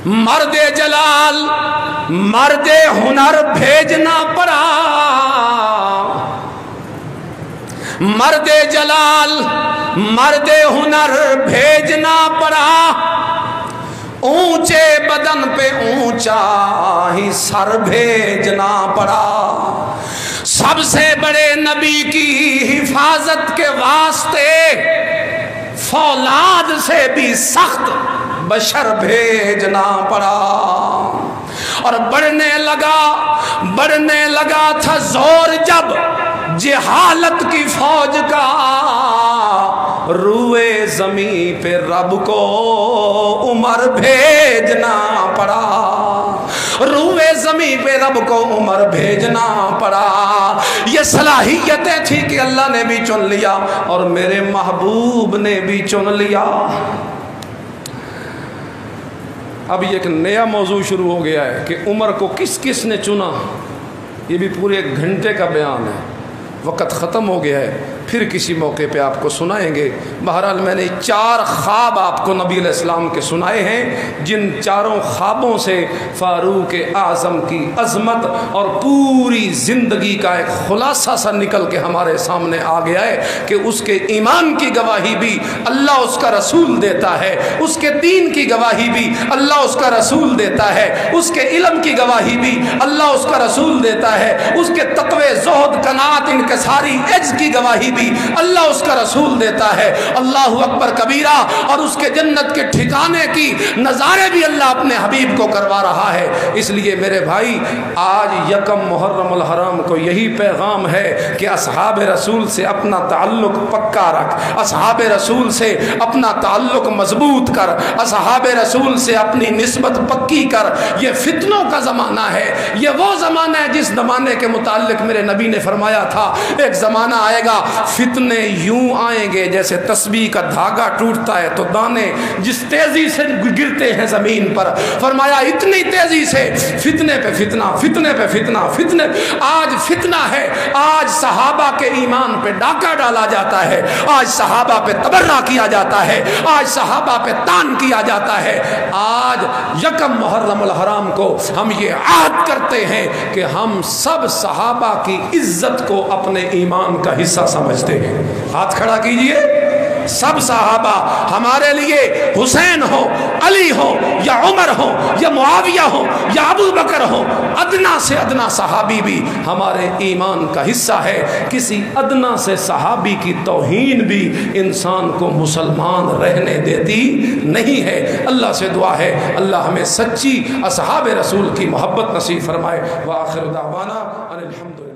مرد جلال مرد ہنر بھیجنا پڑا، مرد جلال مرد ہنر بھیجنا پڑا، اونچے بدن پہ اونچا ہی سر بھیجنا پڑا۔ سب سے بڑے نبی کی حفاظت کے واسطے فولاد سے بھی سخت بشر بھیجنا پڑا، اور بڑھنے لگا تھا زور جب جہالت کی فوج کا، روئے زمین پہ رب کو عمر بھیجنا پڑا، روئے زمین پہ رب کو عمر بھیجنا پڑا۔ یہ صلاحیتیں تھی کہ اللہ نے بھی چن لیا اور میرے محبوب نے بھی چن لیا۔ اب یہ ایک نیا موضوع شروع ہو گیا ہے کہ عمر کو کس کس نے چنا، یہ بھی پورے 1 گھنٹے کا بیان ہے، وقت ختم ہو گیا ہے، پھر کسی موقع پہ آپ کو سنائیں گے۔ بہرحال میں نے 4 خواب آپ کو نبی علیہ السلام کے سنائے ہیں، جن 4 خوابوں سے فاروق اعظم کی عظمت اور پوری زندگی کا ایک خلاصہ سا نکل کے ہمارے سامنے آ گیا ہے کہ اس کے ایمان کی گواہی بھی اللہ اس کا رسول دیتا ہے، اس کے دین کی گواہی بھی اللہ اس کا رسول دیتا ہے، اس کے علم کی گواہی بھی اللہ اس کا رسول دیتا ہے، اس کے تقوی، زہد، قناعت، انکساری، عجز کی گواہی بھی اللہ اس کا رسول دیتا ہے۔ اللہ اکبر کبیرہ، اور اس کے جنت کے ٹھکانے کی نظارے بھی اللہ اپنے حبیب کو کروا رہا ہے۔ اس لیے میرے بھائی، آج 1 محرم الحرام کو یہی پیغام ہے کہ اصحاب رسول سے اپنا تعلق پکا رکھ، اصحاب رسول سے اپنا تعلق مضبوط کر، اصحاب رسول سے اپنی نسبت پکی کر۔ یہ فتنوں کا زمانہ ہے، یہ وہ زمانہ ہے جس زمانے کے متعلق میرے نبی نے فرمایا تھا ایک زمانہ آئے گا فتنے یوں آئیں گے جیسے تسبیح کا دھاگا ٹوٹتا ہے تو دانے جس تیزی سے گرتے ہیں زمین پر، فرمایا اتنی تیزی سے فتنے پہ فتنہ، فتنے پہ فتنہ، فتنے۔ آج فتنہ ہے، آج صحابہ کے ایمان پہ ڈاکہ ڈالا جاتا ہے، آج صحابہ پہ تبرہ کیا جاتا ہے، آج صحابہ پہ تان کیا جاتا ہے۔ آج 1 محرم الحرام کو ہم یہ عہد کرتے ہیں کہ ہم سب صحابہ کی عزت کو اپنے ایمان کا حصہ سمجھتے ہیں۔ ہاتھ کھڑا کیجئے۔ سب صحابہ ہمارے لیے، حسین ہو، علی ہو، یا عمر ہو، یا معاویہ ہو، یا ابو بکر ہو، ادنا سے ادنا صحابی بھی ہمارے ایمان کا حصہ ہے۔ کسی ادنا سے صحابی کی توہین بھی انسان کو مسلمان رہنے دیتی نہیں ہے۔ اللہ سے دعا ہے اللہ ہمیں سچی اصحاب رسول کی محبت نصیب فرمائے۔ وآخر دعوانا ان الحمدللہ۔